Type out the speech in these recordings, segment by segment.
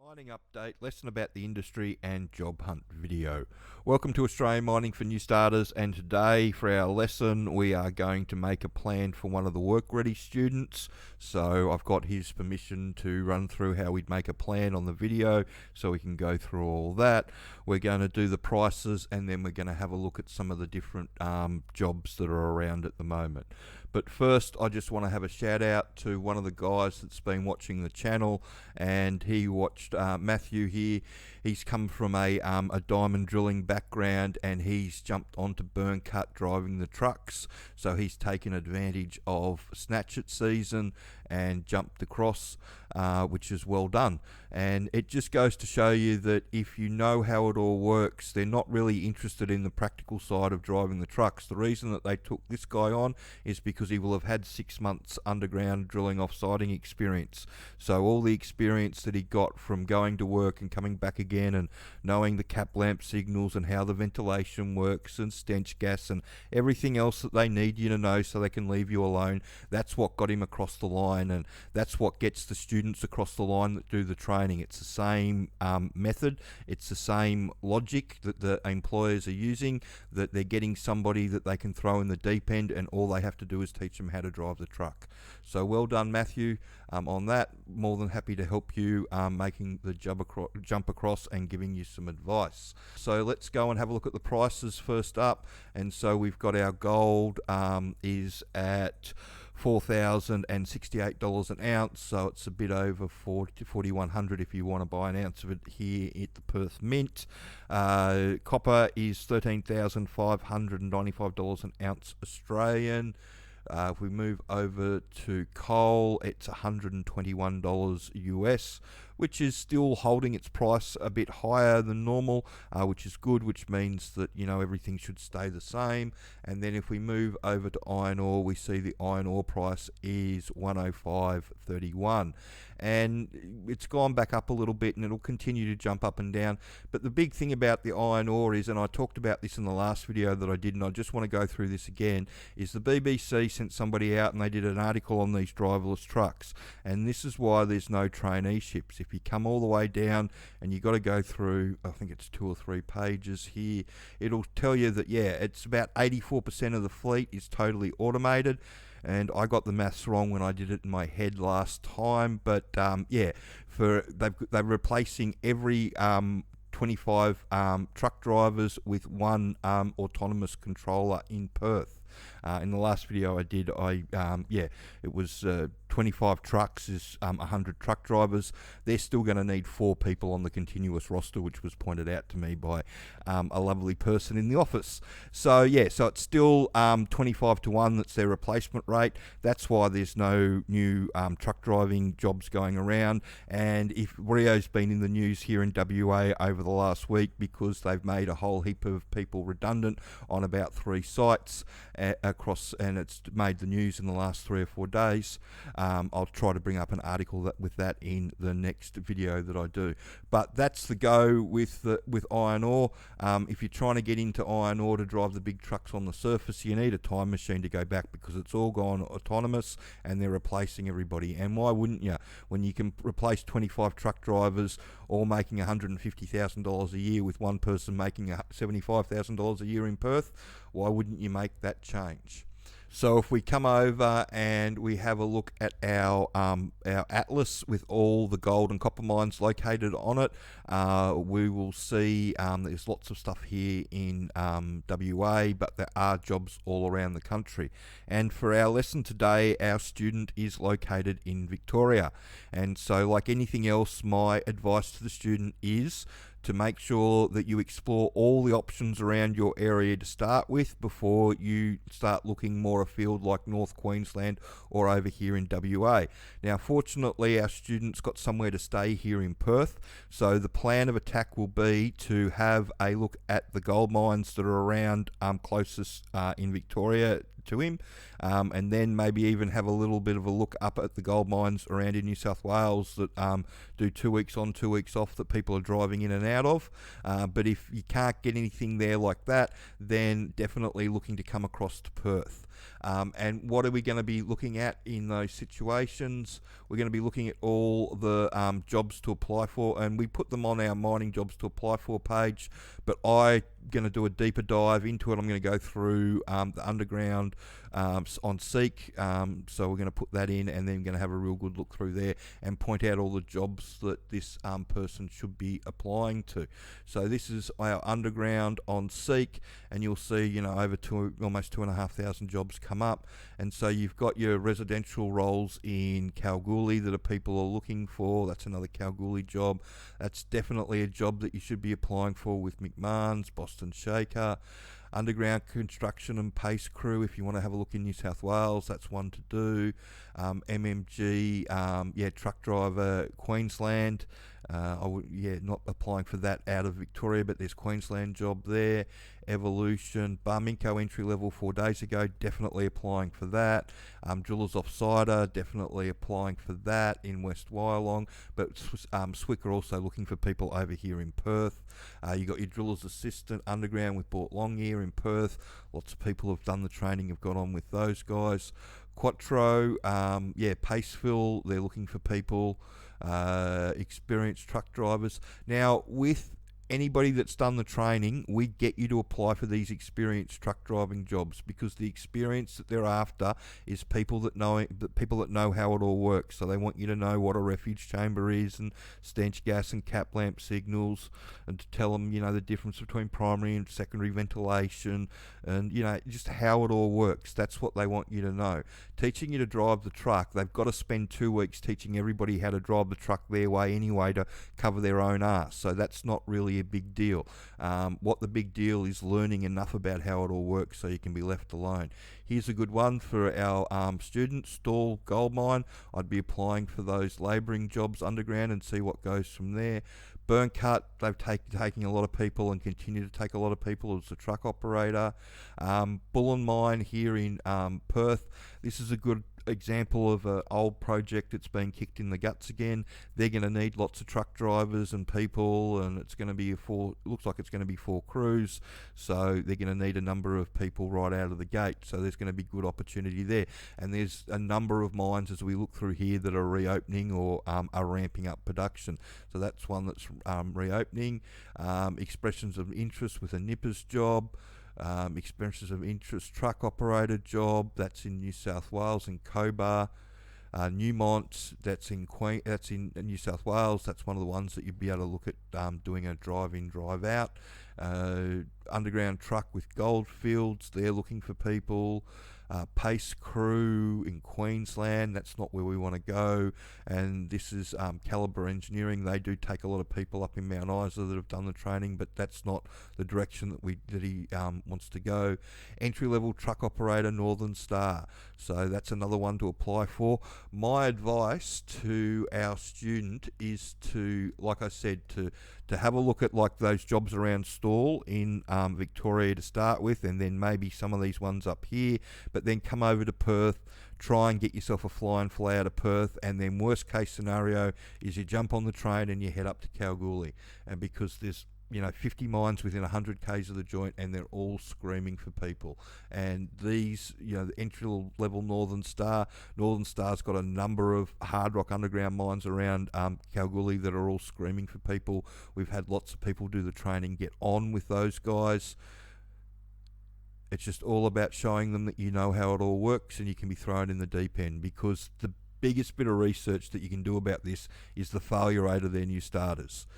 Mining update, lesson about the industry and job hunt video. Welcome to Australian Mining for New Starters, and today for our lesson we are going to make a plan for one of the Workready students. So I've got his permission to run through how we'd make a plan on the video so we can go through all that. We're going to do the prices and then we're going to have a look at some of the different jobs that are around at the moment. But first, I just want to have a shout out to one of the guys that's been watching the channel, and he watched Mathew here. He's come from a diamond drilling background, and he's jumped onto burn cut driving the trucks. So he's taken advantage of snatch it season and jumped across, which is well done. And it just goes to show you that if you know how it all works, they're not really interested in the practical side of driving the trucks. The reason that they took this guy on is because he will have had 6 months underground drilling offsiding experience. So all the experience that he got from going to work and coming back again and knowing the cap lamp signals and how the ventilation works and stench gas and everything else that they need you to know so they can leave you alone, that's what got him across the line, and that's what gets the students across the line that do the training. It's the same method, it's the same logic that the employers are using, that they're getting somebody that they can throw in the deep end and all they have to do is teach them how to drive the truck. So well done, Mathew, on that. More than happy to help you making the jump across and giving you some advice. So let's go and have a look at the prices first up. And so we've got our gold is at $4,068 an ounce, so it's a bit over $4,100 if you want to buy an ounce of it here at the Perth Mint. Copper is $13,595 an ounce Australian. If we move over to coal, it's $121 US, which is still holding its price a bit higher than normal, which is good, which means that, you know, everything should stay the same. And then if we move over to iron ore, we see the iron ore price is $105.31, and it's gone back up a little bit and it'll continue to jump up and down. But the big thing about the iron ore is, and I talked about this in the last video that I did, and I just want to go through this again, is the BBC sent somebody out and they did an article on these driverless trucks, and this is why there's no traineeships. If you come all the way down and you got to go through, I think it's 2 or 3 pages here, it'll tell you that, yeah, it's about 84% of the fleet is totally automated. And I got the maths wrong when I did it in my head last time, but yeah, they're replacing every 25 truck drivers with one autonomous controller in Perth. In the last video I did, yeah, it was 25 trucks is 100 truck drivers. They're still going to need 4 people on the continuous roster, which was pointed out to me by a lovely person in the office. So yeah, so it's still 25 to 1, that's their replacement rate. That's why there's no new truck driving jobs going around. And if Rio's been in the news here in WA over the last week because they've made a whole heap of people redundant on about 3 sites across, and it's made the news in the last 3 or 4 days. I'll try to bring up an article with that in the next video that I do. But that's the go with iron ore. If you're trying to get into iron ore to drive the big trucks on the surface, you need a time machine to go back because it's all gone autonomous and they're replacing everybody. And why wouldn't you? When you can replace 25 truck drivers all making $150,000 a year with one person making $75,000 a year in Perth, why wouldn't you make that change? So if we come over and we have a look at our atlas with all the gold and copper mines located on it, we will see there's lots of stuff here in WA, but there are jobs all around the country. And for our lesson today, our student is located in Victoria. And so like anything else, my advice to the student is to make sure that you explore all the options around your area to start with before you start looking more afield like North Queensland or over here in WA. Now fortunately our students got somewhere to stay here in Perth, so the plan of attack will be to have a look at the gold mines that are around closest in Victoria to him, and then maybe even have a little bit of a look up at the gold mines around in New South Wales that do 2 weeks on, 2 weeks off that people are driving in and out of. But if you can't get anything there like that, then definitely looking to come across to Perth. And what are we going to be looking at in those situations? We're going to be looking at all the jobs to apply for, and we put them on our mining jobs to apply for page, but I'm going to do a deeper dive into it. I'm going to go through the underground on Seek, so we're going to put that in, and then going to have a real good look through there and point out all the jobs that this person should be applying to. So this is our underground on Seek, and you'll see, over almost 2,500 jobs come up. And so you've got your residential roles in Kalgoorlie that people are looking for. That's another Kalgoorlie job. That's definitely a job that you should be applying for with McMahon's, Boston Shaker. Underground construction and pace crew, if you want to have a look in New South Wales, that's one to do. MMG, truck driver, Queensland. Not applying for that out of Victoria, but there's Queensland job there. Evolution, Barminco entry level 4 days ago, definitely applying for that. Drillers Offsider, definitely applying for that in West Wyalong, but Swick are also looking for people over here in Perth. You got your Drillers Assistant underground with Bort Longyear in Perth. Lots of people have done the training, have got on with those guys. Quattro, Pacefill, they're looking for people. Experienced truck drivers. Now, with anybody that's done the training, we get you to apply for these experienced truck driving jobs, because the experience that they're after is people that know how it all works. So they want you to know what a refuge chamber is, and stench gas and cap lamp signals, and to tell them the difference between primary and secondary ventilation, and just how it all works. That's what they want you to know. Teaching you to drive the truck, they've got to spend 2 weeks teaching everybody how to drive the truck their way anyway, to cover their own arse. So that's not really a big deal. What the big deal is learning enough about how it all works so you can be left alone. Here's a good one for our students. Stall Gold Mine, I'd be applying for those labouring jobs underground and see what goes from there. Burn Cut, they've taking a lot of people and continue to take a lot of people as a truck operator. Bullen Mine here in Perth, this is a good example of an old project that's been kicked in the guts again. They're going to need lots of truck drivers and people, and it's going to be looks like it's going to be 4 crews, so they're going to need a number of people right out of the gate. So there's going to be good opportunity there, and there's a number of mines as we look through here that are reopening or are ramping up production. So that's one that's reopening. Expressions of interest with a Nippers job. Expressions of interest truck operator job, that's in New South Wales in Cobar. Newmont, that's in New South Wales. That's one of the ones that you'd be able to look at doing a drive-in, drive-out. Underground truck with Goldfields, they're looking for people. Pace crew in Queensland, that's not where we want to go. And this is Calibre Engineering. They do take a lot of people up in Mount Isa that have done the training, but that's not the direction that he wants to go. Entry level truck operator, Northern Star, so that's another one to apply for. My advice to our student is to, like I said, to have a look at like those jobs around Stall in Victoria to start with, and then maybe some of these ones up here, but then come over to Perth, try and get yourself a fly and fly out of Perth, and then worst case scenario is you jump on the train and you head up to Kalgoorlie, and because there's 50 mines within 100 k's of the joint, and they're all screaming for people. And these, the entry level Northern Star's got a number of hard rock underground mines around Kalgoorlie that are all screaming for people. We've had lots of people do the training, get on with those guys. It's just all about showing them that you know how it all works, and you can be thrown in the deep end, because the biggest bit of research that you can do about this is the failure rate of their new starters.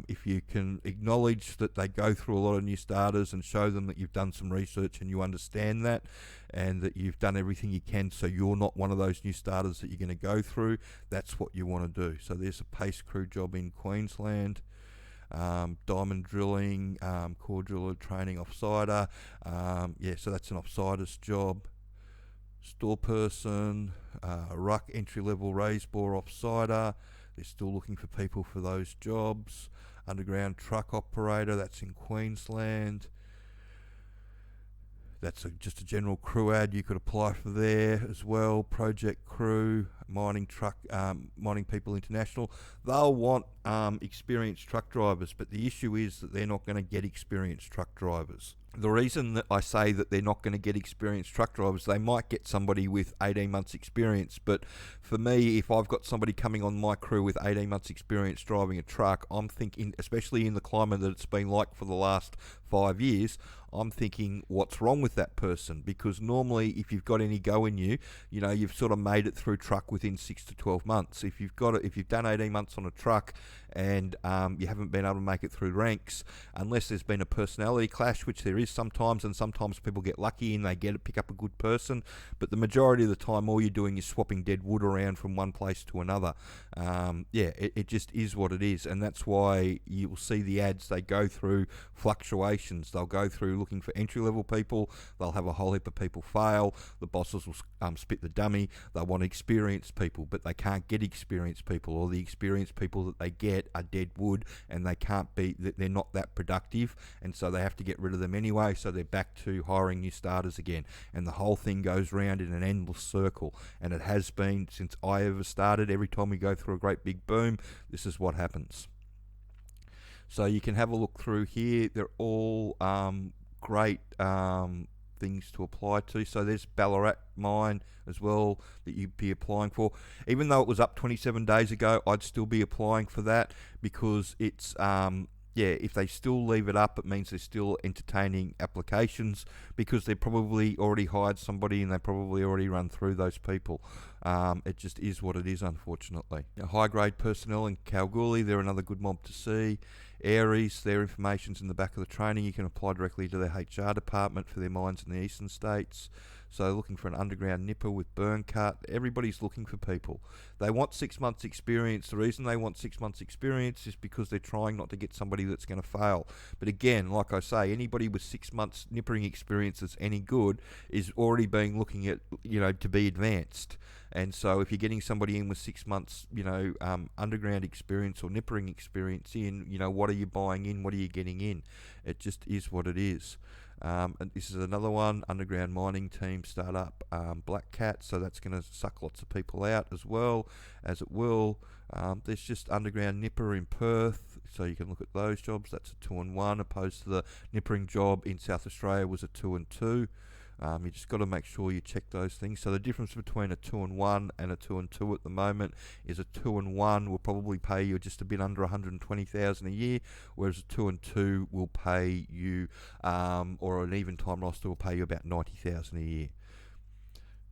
If you can acknowledge that they go through a lot of new starters and show them that you've done some research and you understand that, and that you've done everything you can so you're not one of those new starters that you're going to go through, that's what you want to do. So there's a pace crew job in Queensland. Diamond drilling, core driller training offsider. So that's an offsider's job. Store person, ruck entry level raise bore offsider. They're still looking for people for those jobs. Underground truck operator, that's in Queensland. That's just a general crew ad, you could apply for there as well. Project crew, mining people international. They'll want experienced truck drivers, but the issue is that they're not going to get experienced truck drivers. The reason that I say that they're not going to get experienced truck drivers, they might get somebody with 18 months experience, but for me, if I've got somebody coming on my crew with 18 months experience driving a truck, I'm thinking, especially in the climate that it's been like for the last 5 years, I'm thinking, what's wrong with that person? Because normally, if you've got any go in you, you've sort of made it through truck within 6 to 12 months. If you've done 18 months on a truck and you haven't been able to make it through ranks, unless there's been a personality clash, which there is sometimes, and sometimes people get lucky and they pick up a good person, but the majority of the time, all you're doing is swapping dead wood around from one place to another. It just is what it is, and that's why you'll see the ads. They go through fluctuations. They'll go through looking for entry-level people. They'll have a whole heap of people fail. The bosses will spit the dummy. They want experienced people, but they can't get experienced people, or the experienced people that they get are dead wood, and they're not that productive, and so they have to get rid of them anyway, so they're back to hiring new starters again, and the whole thing goes round in an endless circle, and it has been since I ever started. Every time we go through a great big boom, this is what happens. So you can have a look through here. They're all great things to apply to. So there's Ballarat mine as well that you'd be applying for. Even though it was up 27 days ago, I'd still be applying for that, because it's if they still leave it up, it means they're still entertaining applications, because they probably already hired somebody and they probably already run through those people. It just is what it is, unfortunately. High grade personnel in Kalgoorlie, they're another good mob to see. Aries, their information's in the back of the training. You can apply directly to their HR department for their mines in the eastern states. So looking for an underground nipper with burn cut. Everybody's looking for people. They want 6 months experience. The reason they want 6 months experience is because they're trying not to get somebody that's going to fail. But again, like I say, anybody with 6 months nippering experience that's any good is already being looking at, to be advanced. And so if you're getting somebody in with 6 months, underground experience or nippering experience in, what are you buying in? What are you getting in? It just is what it is. And this is another one, underground mining team startup, Black Cat, so that's going to suck lots of people out as well, as it will. There's just underground nipper in Perth, so you can look at those jobs. That's a 2-and-1, opposed to the nippering job in South Australia was a 2-and-2. You just got to make sure you check those things. So the difference between a 2-and-1 and a 2-and-2 at the moment is a 2-and-1 will probably pay you just a bit under $120,000 a year, whereas a 2-and-2 will pay you, or an even time roster will pay you about $90,000 a year.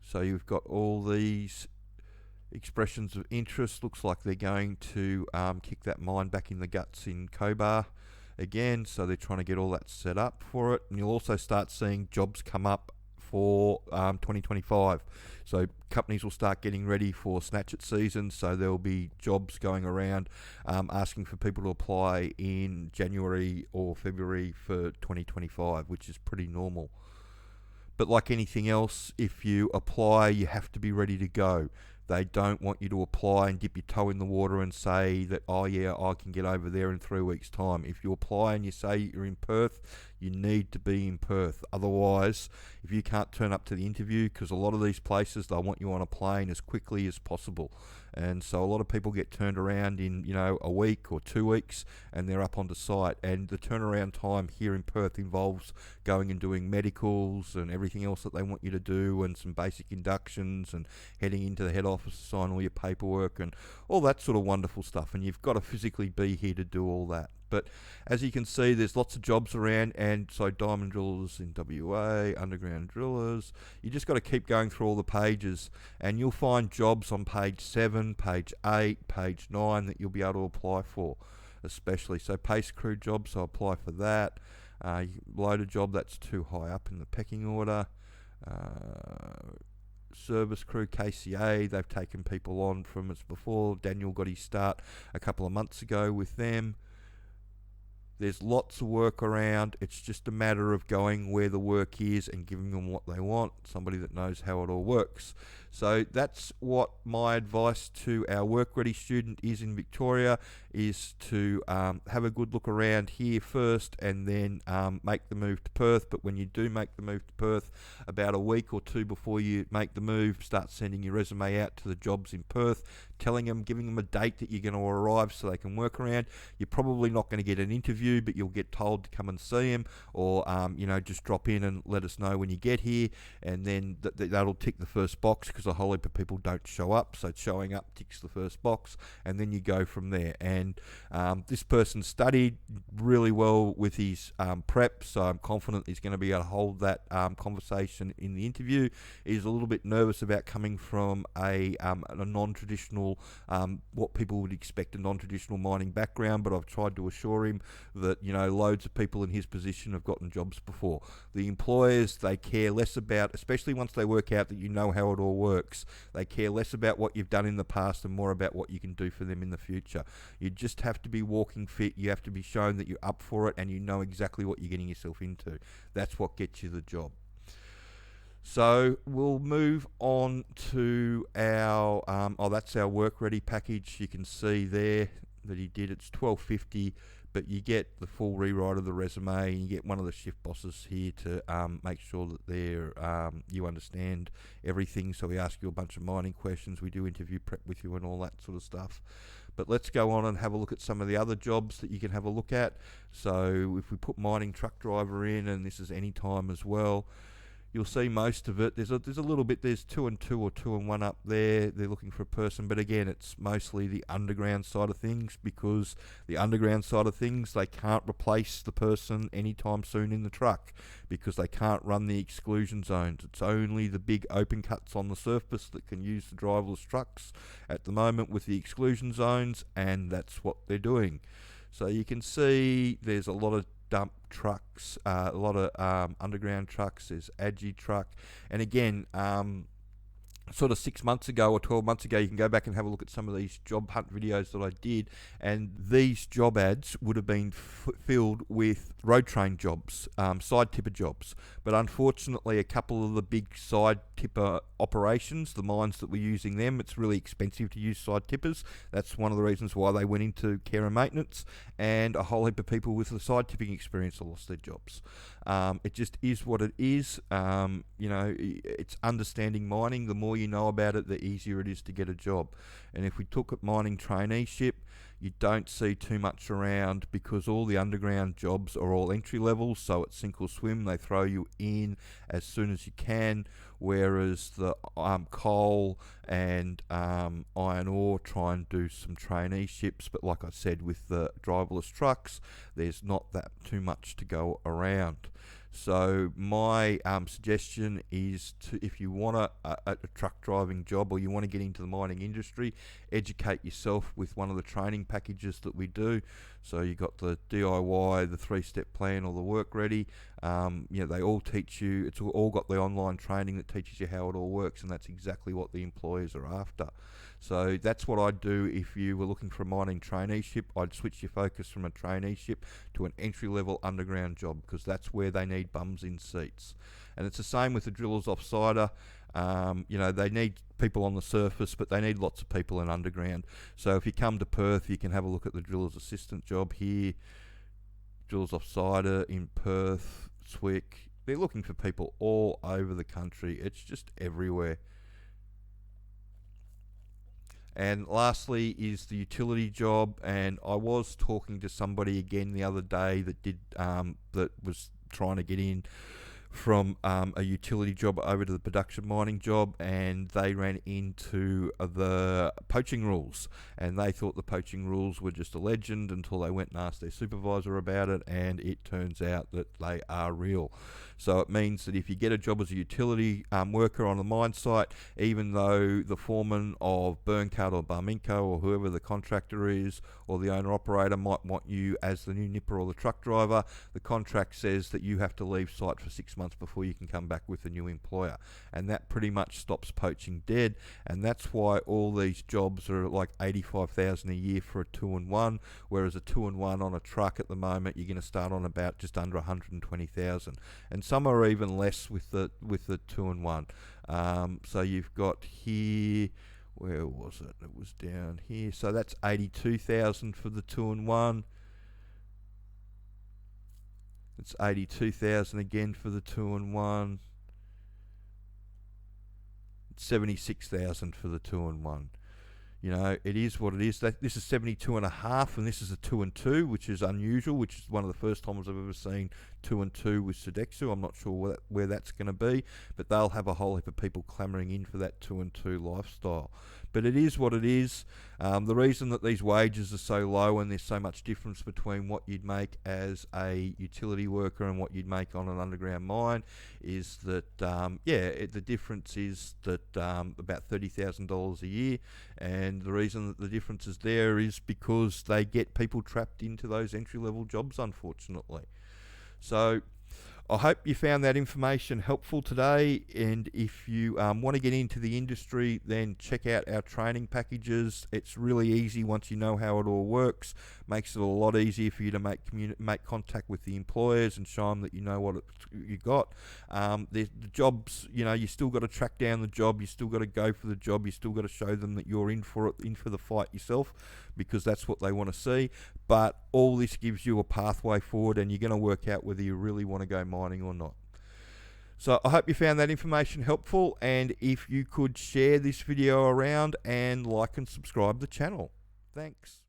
So you've got all these expressions of interest. Looks like they're going to kick that mine back in the guts in Cobar again, so they're trying to get all that set up for it. And you'll also start seeing jobs come up for 2025. So companies will start getting ready for snatch it season, so there'll be jobs going around asking for people to apply in January or February for 2025, which is pretty normal. But like anything else, if you apply, you have to be ready to go. They don't want you to apply and dip your toe in the water and say that, oh yeah, I can get over there in 3 weeks' time. If you apply and you say you're in Perth, you need to be in Perth. Otherwise, if you can't turn up to the interview, because a lot of these places, they'll want you on a plane as quickly as possible. And so a lot of people get turned around in, a week or 2 weeks, and they're up onto site. And the turnaround time here in Perth involves going and doing medicals and everything else that they want you to do, and some basic inductions, and heading into the head office to sign all your paperwork and all that sort of wonderful stuff. And you've got to physically be here to do all that. But as you can see, there's lots of jobs around, and so diamond drillers in WA, underground drillers. You just got to keep going through all the pages, and you'll find jobs on page 7, page 8, page 9 that you'll be able to apply for, especially. So pace crew jobs, so apply for that. Loader job, that's too high up in the pecking order. Service crew, KCA, they've taken people on from us before. Daniel got his start a couple of months ago with them. There's lots of work around. It's just a matter of going where the work is and giving them what they want, somebody that knows how it all works. So that's what my advice to our Workready student is in Victoria, is to have a good look around here first and then make the move to Perth. But when you do make the move to Perth, about a week or two before you make the move, start sending your resume out to the jobs in Perth, telling them, giving them a date that you're going to arrive so they can work around. You're probably not going to get an interview, but you'll get told to come and see them, or just drop in and let us know when you get here, and then that'll tick the first box, because a whole heap of people don't show up, so showing up ticks the first box, and then you go from there. And this person studied really well with his prep, so I'm confident he's going to be able to hold that conversation in the interview. He's a little bit nervous about coming from a non-traditional, what people would expect a non-traditional mining background, but I've tried to assure him that loads of people in his position have gotten jobs before. The employers, they care less about, especially once they work out that you know how it all works, they care less about what you've done in the past and more about what you can do for them in the future. You just have to be walking fit. You have to be shown that you're up for it and you know exactly what you're getting yourself into. That's what gets you the job. So we'll move on to our that's our Workready package. You can see there that he did. It's $12.50, but you get the full rewrite of the resume, and you get one of the shift bosses here to make sure that you understand everything. So we ask you a bunch of mining questions. We do interview prep with you and all that sort of stuff. But let's go on and have a look at some of the other jobs that you can have a look at. So if we put mining truck driver in, and this is any time as well, you'll see most of it. There's a little bit, there's 2 and 2 or 2 and 1 up there. They're looking for a person, but again, it's mostly the underground side of things, because the underground side of things, they can't replace the person anytime soon in the truck, because they can't run the exclusion zones. It's only the big open cuts on the surface that can use the driverless trucks at the moment with the exclusion zones, and that's what they're doing. So you can see there's a lot of dump trucks, a lot of underground trucks. There's Agi truck, and again, sort of 6 months ago or 12 months ago, you can go back and have a look at some of these job hunt videos that I did, and these job ads would have been filled with road train jobs, side tipper jobs. But unfortunately, a couple of the big side tipper operations, the mines that were using them, it's really expensive to use side tippers. That's one of the reasons why they went into care and maintenance, and a whole heap of people with the side tipping experience lost their jobs. It just is what it is. It's understanding mining. The more you know about it, the easier it is to get a job. And if we took at mining traineeship, you don't see too much around, because all the underground jobs are all entry level, so it's sink or swim. They throw you in as soon as you can, whereas the coal and iron ore try and do some traineeships. But like I said, with the driverless trucks, there's not that too much to go around. So my suggestion is to, if you want a truck driving job, or you want to get into the mining industry, educate yourself with one of the training packages that we do. So you got the DIY, the 3-step plan, or the Workready. They all teach you. It's all got the online training that teaches you how it all works, and that's exactly what the employers are after. So that's what I'd do if you were looking for a mining traineeship. I'd switch your focus from a traineeship to an entry-level underground job, because that's where they need bums in seats. And it's the same with the Drillers Offsider. They need people on the surface, but they need lots of people in underground. So if you come to Perth, you can have a look at the Drillers Assistant job here. Drillers Offsider in Perth, Swick. They're looking for people all over the country. It's just everywhere. And lastly is the utility job, and I was talking to somebody again the other day that was trying to get in from a utility job over to the production mining job, and they ran into the poaching rules, and they thought the poaching rules were just a legend until they went and asked their supervisor about it, and it turns out that they are real. So it means that if you get a job as a utility worker on a mine site, even though the foreman of Burncut or Barminco or whoever the contractor is, or the owner-operator might want you as the new nipper or the truck driver, the contract says that you have to leave site for 6 months before you can come back with a new employer, and that pretty much stops poaching dead. And that's why all these jobs are like 85,000 a year for a 2-in-1, whereas a 2-in-1 on a truck at the moment you're going to start on about just under 120,000, and some are even less with the 2-in-1. So you've got here, where was it? It was down here. So that's 82,000 for the 2-in-1. It's 82,000 again for the 2-in-1. 76,000 for the 2-in-1. You know, it is what it is. This is 72.5, and this is a 2-in-2, which is unusual, which is one of the first times I've ever seen 2-in-2 with Sodexo. I'm not sure where that's going to be, but they'll have a whole heap of people clamoring in for that 2-in-2 lifestyle. But it is what it is. The reason that these wages are so low and there's so much difference between what you'd make as a utility worker and what you'd make on an underground mine is that, the difference is that about $30,000 a year. And the reason that the difference is there is because they get people trapped into those entry-level jobs, unfortunately. So I hope you found that information helpful today, and if you want to get into the industry, then check out our training packages. It's really easy once you know how it all works. Makes it a lot easier for you to make contact with the employers and show them that you know what you got. The jobs, you know, you still got to track down the job, you still got to go for the job, you still got to show them that you're in for it, in for the fight yourself, because that's what they want to see. But all this gives you a pathway forward, and you're going to work out whether you really want to go mining or not. So I hope you found that information helpful, and if you could share this video around and like and subscribe the channel. Thanks.